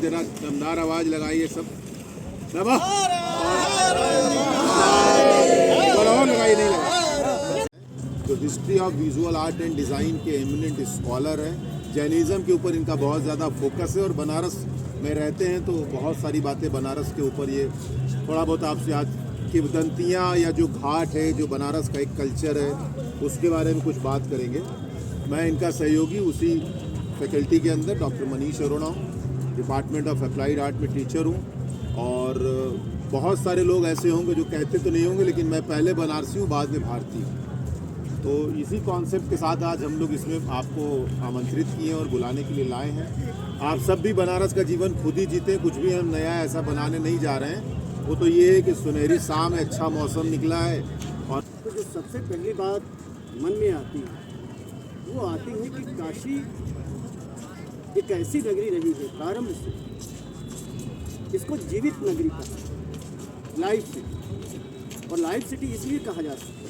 जरा दमदार आवाज लगाइए सब। और लगाइए, नहीं लगा। जो history of visual art and design के एमिनेंट स्कॉलर हैं, जैनिज़्म के ऊपर इनका बहुत ज़्यादा फोकस है और बनारस में रहते हैं तो बहुत सारी बातें बनारस के ऊपर ये थोड़ा बहुत आपसे आज किंवदंतियाँ या जो घाट है, जो बनारस का एक कल्चर है, उसके बारे में कुछ बात करेंगे। मैं इनका सहयोगी उसी फैकल्टी के अंदर डॉक्टर मनीष अरोड़ा हूँ, डिपार्टमेंट ऑफ अप्लाइड आर्ट में टीचर हूँ। और बहुत सारे लोग ऐसे होंगे जो कहते तो नहीं होंगे, लेकिन मैं पहले बनारसी हूँ, बाद में भारतीय हूँ। तो इसी कॉन्सेप्ट के साथ आज हम लोग इसमें आपको आमंत्रित किए और बुलाने के लिए लाए हैं। आप सब भी बनारस का जीवन खुद ही जीते, कुछ भी हम नया ऐसा बनाने नहीं जा रहे हैं। वो तो ये है कि सुनहरी शाम है, अच्छा मौसम निकला है। और तो जो सबसे पहली बात मन में आती है वो आती है कि काशी एक ऐसी नगरी रही है प्रारंभ से, इसको जीवित नगरी कहा, लाइव सिटी। और लाइव सिटी इसलिए कहा जा सकता है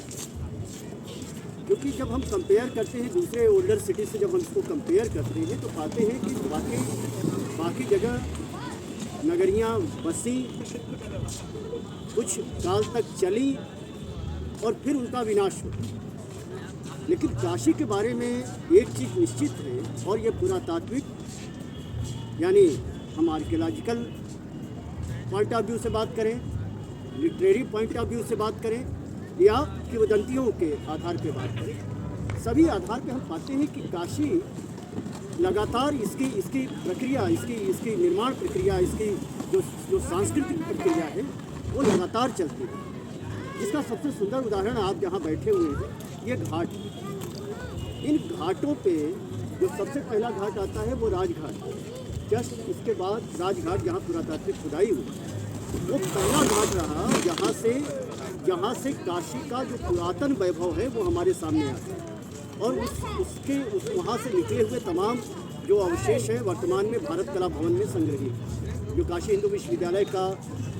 क्योंकि जब हम कंपेयर करते हैं दूसरे ओल्डर सिटी से, जब हम इसको कंपेयर करते हैं तो पाते हैं कि बाकी जगह नगरियाँ बसी, कुछ काल तक चली और फिर उनका विनाश हुआ। लेकिन काशी के बारे में एक चीज़ निश्चित है, और ये पुरातात्विक यानी हम आर्कियोलॉजिकल पॉइंट ऑफ व्यू से बात करें, लिटरेरी पॉइंट ऑफ व्यू से बात करें, या किंवदंतियों के आधार पे बात करें, सभी आधार पे हम पाते हैं कि काशी लगातार इसकी प्रक्रिया, इसकी निर्माण प्रक्रिया, इसकी जो सांस्कृतिक प्रक्रिया है वो लगातार चलती है। इसका सबसे सुंदर उदाहरण आप जहाँ बैठे हुए हैं, ये घाट। इन घाटों पे जो सबसे पहला घाट आता है वो राजघाट, जस्ट इसके बाद राजघाट जहाँ पुरातात्विक खुदाई हुई, वो पहला घाट रहा जहाँ से काशी का जो पुरातन वैभव है वो हमारे सामने आता है। और वहाँ से निकले हुए तमाम जो अवशेष हैं वर्तमान में भारत कला भवन में संग्रहित, जो काशी हिंदू विश्वविद्यालय का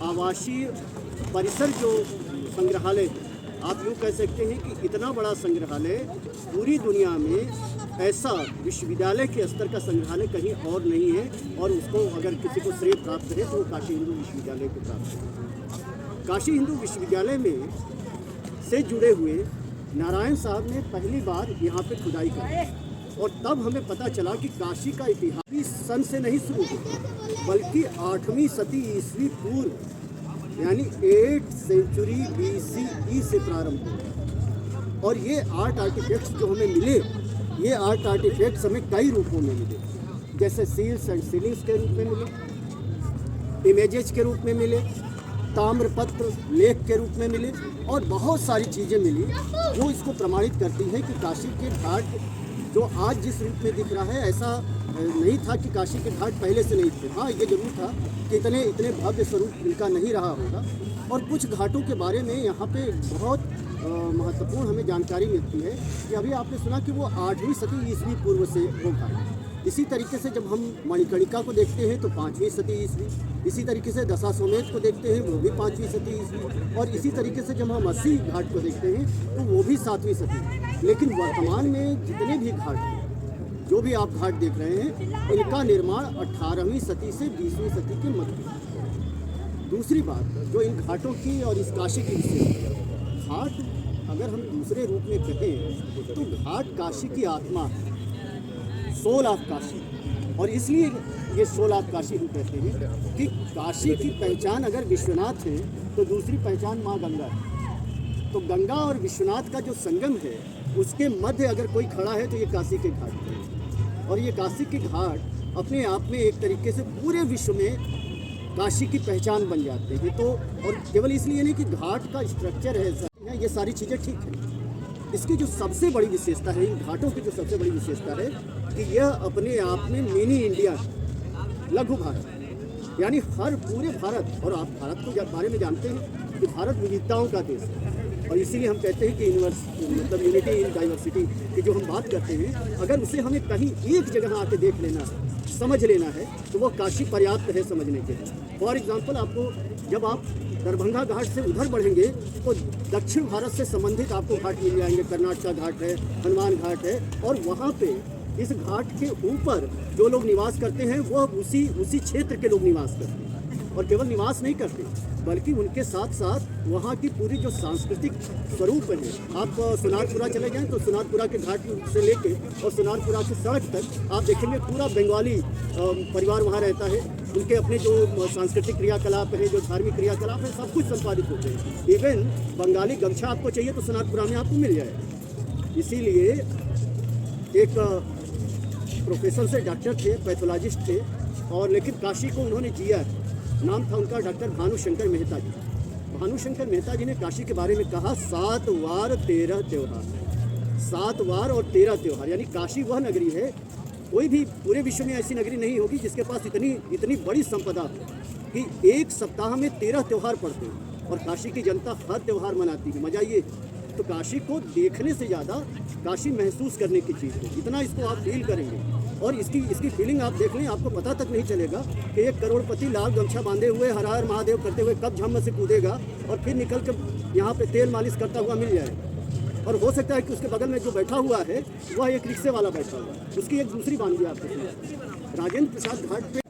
आवासीय परिसर जो संग्रहालय है, आप यूँ कह सकते हैं कि इतना बड़ा संग्रहालय पूरी दुनिया में ऐसा विश्वविद्यालय के स्तर का संग्रहालय कहीं और नहीं है। और उसको अगर किसी को श्रेय प्राप्त है तो वो काशी हिंदू विश्वविद्यालय को प्राप्त है। काशी हिंदू विश्वविद्यालय में से जुड़े हुए नारायण साहब ने पहली बार यहाँ पे खुदाई की, और तब हमें पता चला कि काशी का इतिहास इस सन से नहीं शुरू हुआ, बल्कि 8वीं सदी ईस्वी पूर्व यानी 8th सेंचुरी BCE से प्रारंभ हुआ। और ये आर्ट आर्टिफैक्ट्स जो हमें मिले, ये आर्ट आर्टिफैक्ट्स हमें कई रूपों में मिले, जैसे सील्स एंड सीलिंग्स के रूप में मिले, इमेजेस के रूप में मिले, ताम्रपत्र लेख के रूप में मिले, और बहुत सारी चीज़ें मिली जो इसको प्रमाणित करती है कि काशी के घाट जो आज जिस रूप में दिख रहा है, ऐसा नहीं था कि काशी के घाट पहले से नहीं थे। हाँ, ये जरूर था कि इतने भव्य स्वरूप इनका नहीं रहा होगा। और कुछ घाटों के बारे में यहाँ पे बहुत महत्वपूर्ण हमें जानकारी मिलती है कि अभी आपने सुना कि वो 8वीं सदी ईस्वी पूर्व से वो घाट। इसी तरीके से जब हम मणिकर्णिका को देखते हैं तो 5वीं सदी ईस्वी, इसी तरीके से दशाश्वमेध को देखते हैं वो भी 5वीं सदी ईस्वी, और इसी तरीके से जब हम अस्सी घाट को देखते हैं तो वो भी 7वीं सदी। लेकिन वर्तमान में जितने भी घाट हैं, जो भी आप घाट देख रहे हैं, इनका निर्माण 18वीं सदी से 20वीं सदी के मध्य में। दूसरी बात जो इन घाटों की और इस काशी की विशेषता, घाट अगर हम दूसरे रूप में कहें तो घाट काशी की आत्मा है, सोल ऑफ काशी। और इसलिए ये सोल ऑफ काशी हम कहते हैं कि काशी की पहचान अगर विश्वनाथ है तो दूसरी पहचान माँ गंगा है। तो गंगा और विश्वनाथ का जो संगम है, उसके मध्य अगर कोई खड़ा है तो ये काशी के घाट है। और ये काशी के घाट अपने आप में एक तरीके से पूरे विश्व में काशी की पहचान बन जाते हैं। तो और केवल इसलिए नहीं कि घाट का स्ट्रक्चर है, ये सारी चीज़ें ठीक है। इसकी जो सबसे बड़ी विशेषता है, इन घाटों की जो सबसे बड़ी विशेषता है कि यह अपने आप में मिनी इंडिया, लघु भारत, यानी हर पूरे भारत, और आप भारत के बारे में जानते हैं कि भारत विविधताओं का देश है। और इसीलिए हम कहते हैं कि मतलब यूनिटी इन डाइवर्सिटी की जो हम बात करते हैं, अगर उसे हमें कहीं एक जगह आके देख लेना है, समझ लेना है, तो वो काशी पर्याप्त है समझने के लिए। फॉर एग्जाम्पल, आपको जब आप दरभंगा घाट से उधर बढ़ेंगे तो दक्षिण भारत से संबंधित आपको घाट मिल जाएंगे। कर्नाटका घाट है, हनुमान घाट है, और वहाँ पे इस घाट के ऊपर जो लोग निवास करते हैं वह उसी क्षेत्र के लोग निवास करते हैं, और केवल निवास नहीं करते बल्कि उनके साथ साथ वहाँ की पूरी जो सांस्कृतिक स्वरूप है। आप सुनारपुरा चले जाएं तो सुनारपुरा के घाट से लेके और सुनारपुरा की सड़क तक आप देखेंगे पूरा बंगाली परिवार वहाँ रहता है। उनके अपने जो सांस्कृतिक क्रियाकलाप है, जो धार्मिक क्रियाकलाप है, सब कुछ संपादित होते हैं। इवन बंगाली गमछा आपको चाहिए तो सुनारपुरा में आपको मिल जाएगा। इसीलिए एक प्रोफेसर से डॉक्टर थे, पैथोलॉजिस्ट थे, और लेकिन काशी को उन्होंने जिया। नाम था उनका डॉक्टर भानुशंकर मेहता जी। भानुशंकर मेहता जी ने काशी के बारे में कहा 7 वार 13 त्योहार। 7 वार और 13 त्योहार, यानी काशी वह नगरी है, कोई भी पूरे विश्व में ऐसी नगरी नहीं होगी जिसके पास इतनी बड़ी संपदा हो कि एक सप्ताह में 13 त्योहार पड़ते हैं और काशी की जनता हर त्यौहार मनाती है। मजा ये तो काशी को देखने से ज़्यादा काशी महसूस करने की चीज़ है। जितना इसको आप फील करेंगे और इसकी फीलिंग आप देख लें, आपको पता तक नहीं चलेगा कि एक करोड़पति लाल गमछा बांधे हुए हर हर महादेव करते हुए कब झम्म से कूदेगा और फिर निकल कर यहाँ पे तेल मालिश करता हुआ मिल जाएगा। और हो सकता है कि उसके बगल में जो बैठा हुआ है वह एक रिक्शे वाला बैठा हुआ है। उसकी एक दूसरी बात भी आपको सुना। राजेंद्र प्रसाद घाट पे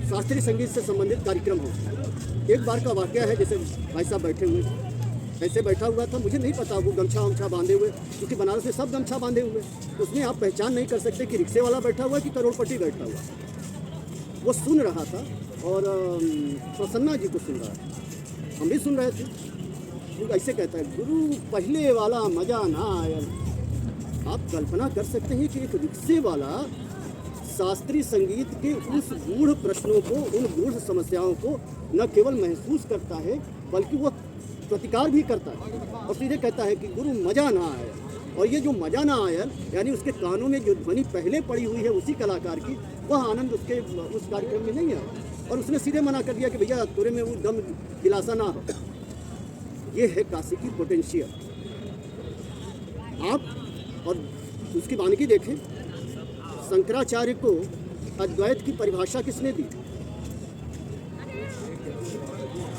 शास्त्रीय संगीत से संबंधित कार्यक्रम हो। एक बार का वाकया है, जैसे भाई साहब बैठे हुए, ऐसे बैठा हुआ था, मुझे नहीं पता वो गमछा वमछा बांधे हुए, क्योंकि बनारस में सब गमछा बांधे हुए, तो उसमें आप पहचान नहीं कर सकते कि रिक्शे वाला बैठा हुआ कि करोड़पति बैठा हुआ। वो सुन रहा था और प्रसन्ना जी को सुन रहा था, हम भी सुन रहे थे। वो ऐसे कहता है, गुरु पहले वाला मजा ना आया। आप कल्पना कर सकते हैं कि एक रिक्शे वाला शास्त्रीय संगीत के उस गूढ़ प्रश्नों को, उन गूढ़ समस्याओं को न केवल महसूस करता है बल्कि वो प्रतिकार भी करता है और सीधे कहता है कि गुरु मजा ना आया। और ये जो मजा ना आया यानी उसके कानों में जो ध्वनि पहले पड़ी हुई है उसी कलाकार की, वह आनंद उसके उस कार्यक्रम में नहीं आया और उसने सीधे मना कर दिया कि भैया तोरे में वो दम दिलासा ना हो। ये है काशी की पोटेंशियल। आप और उसकी वानिकी देखें, शंकराचार्य को अद्वैत की परिभाषा किसने दी?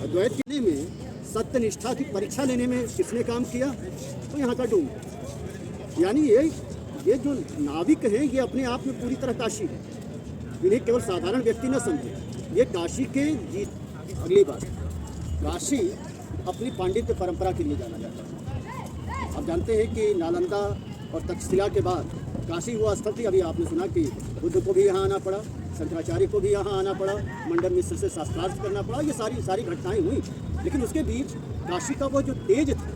अद्वैत के में सत्यनिष्ठा की परीक्षा लेने में किसने काम किया? तो यहाँ का डूम। यानी ये जो नाविक हैं ये अपने आप में पूरी तरह काशी है। इन्हें केवल साधारण व्यक्ति न समझे, ये काशी के जीत। अगली बात, काशी अपनी पांडित्य परंपरा के लिए जाना जाता है। आप जानते हैं कि नालंदा और तक्षशिला के बाद काशी वो स्थल थी। अभी आपने सुना कि बुद्ध को भी यहाँ आना पड़ा, शंकराचार्य को भी यहाँ आना पड़ा, मंडन मिश्र से शास्त्रार्थ करना पड़ा, ये सारी घटनाएं हुई। लेकिन उसके बीच काशी का वो जो तेज था,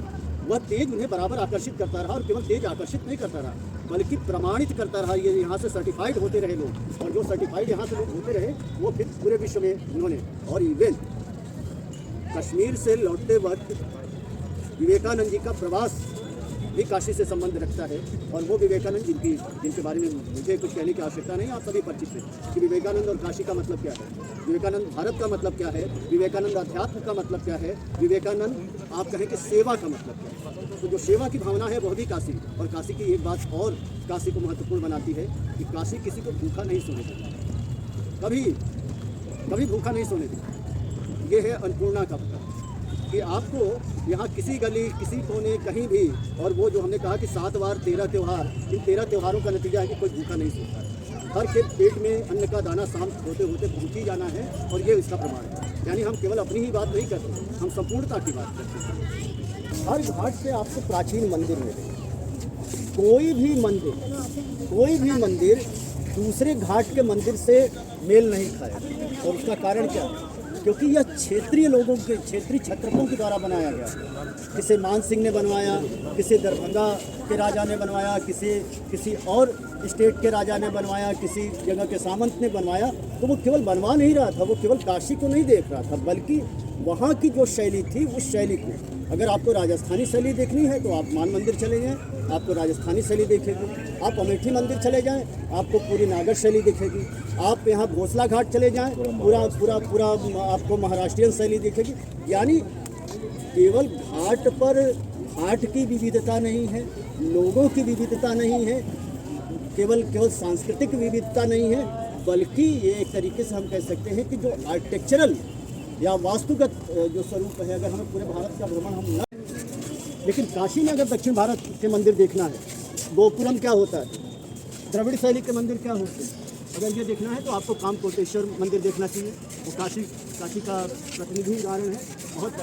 वह तेज उन्हें बराबर आकर्षित करता रहा और केवल तेज आकर्षित नहीं करता रहा बल्कि प्रमाणित करता रहा। ये यहाँ से सर्टिफाइड होते रहे लोग, और जो सर्टिफाइड यहाँ से लोग होते रहे वो फिर पूरे विश्व में उन्होंने। और इवन कश्मीर से लौटते वक्त विवेकानंद जी का प्रवास भी काशी से संबंध रखता है। और वो विवेकानंद जिनके बारे में मुझे कुछ कहने की आवश्यकता नहीं, आप सभी परिचित हैं कि विवेकानंद और काशी का मतलब क्या है, विवेकानंद भारत का मतलब क्या है, विवेकानंद अध्यात्म का मतलब क्या है, विवेकानंद आप कहें कि सेवा का मतलब क्या है। तो जो सेवा की भावना है वह भी काशी। और काशी की एक बात और काशी को महत्वपूर्ण बनाती है कि काशी किसी को भूखा नहीं सोने देता, कभी भूखा नहीं सोने देता। ये है अन्नपूर्णा का पता कि आपको यहाँ किसी गली, किसी कोने, कहीं भी, और वो जो हमने कहा कि 7 वार 13 त्योहार, इन 13 त्योहारों का नतीजा है कि कोई भूखा नहीं सोता है। हर के पेट में अन्न का दाना शाम होते होते पहुँच ही जाना है, और ये इसका प्रमाण है। यानी हम केवल अपनी ही बात नहीं करते, हम संपूर्णता की बात करते हैं। हर घाट से आपको प्राचीन मंदिर मिलेगा। कोई भी मंदिर दूसरे घाट के मंदिर से मेल नहीं खाएगा। और उसका कारण क्या है? क्योंकि यह क्षेत्रीय लोगों के, क्षेत्रीय क्षत्रपों के द्वारा बनाया गया। किसी मान सिंह ने बनवाया, किसी दरभंगा के राजा ने बनवाया, किसी और स्टेट के राजा ने बनवाया, किसी जगह के सामंत ने बनवाया। तो वो केवल बनवा नहीं रहा था, वो केवल काशी को नहीं देख रहा था, बल्कि वहाँ की जो शैली थी उस शैली को। अगर आपको राजस्थानी शैली देखनी है तो आप मान मंदिर चले जाएं, आपको राजस्थानी शैली दिखेगी। आप अमेठी मंदिर चले जाएं, आपको पूरी नागर शैली दिखेगी। आप यहाँ भोसला घाट चले जाएं, पूरा आपको महाराष्ट्रियन शैली दिखेगी। यानी केवल घाट पर घाट की विविधता नहीं है, लोगों की विविधता नहीं है, केवल सांस्कृतिक विविधता नहीं है, बल्कि ये एक तरीके से हम कह सकते हैं कि जो आर्किटेक्चरल या वास्तुगत जो स्वरूप है। अगर हमें पूरे भारत का भ्रमण हम न, लेकिन काशी में अगर दक्षिण भारत के मंदिर देखना है, गोपुरम क्या होता है? द्रविड़ शैली के मंदिर क्या होते हैं। अगर ये देखना है तो आपको कामकोटेश्वर मंदिर देखना चाहिए, वो काशी का प्रतिनिधि उदाहरण है। बहुत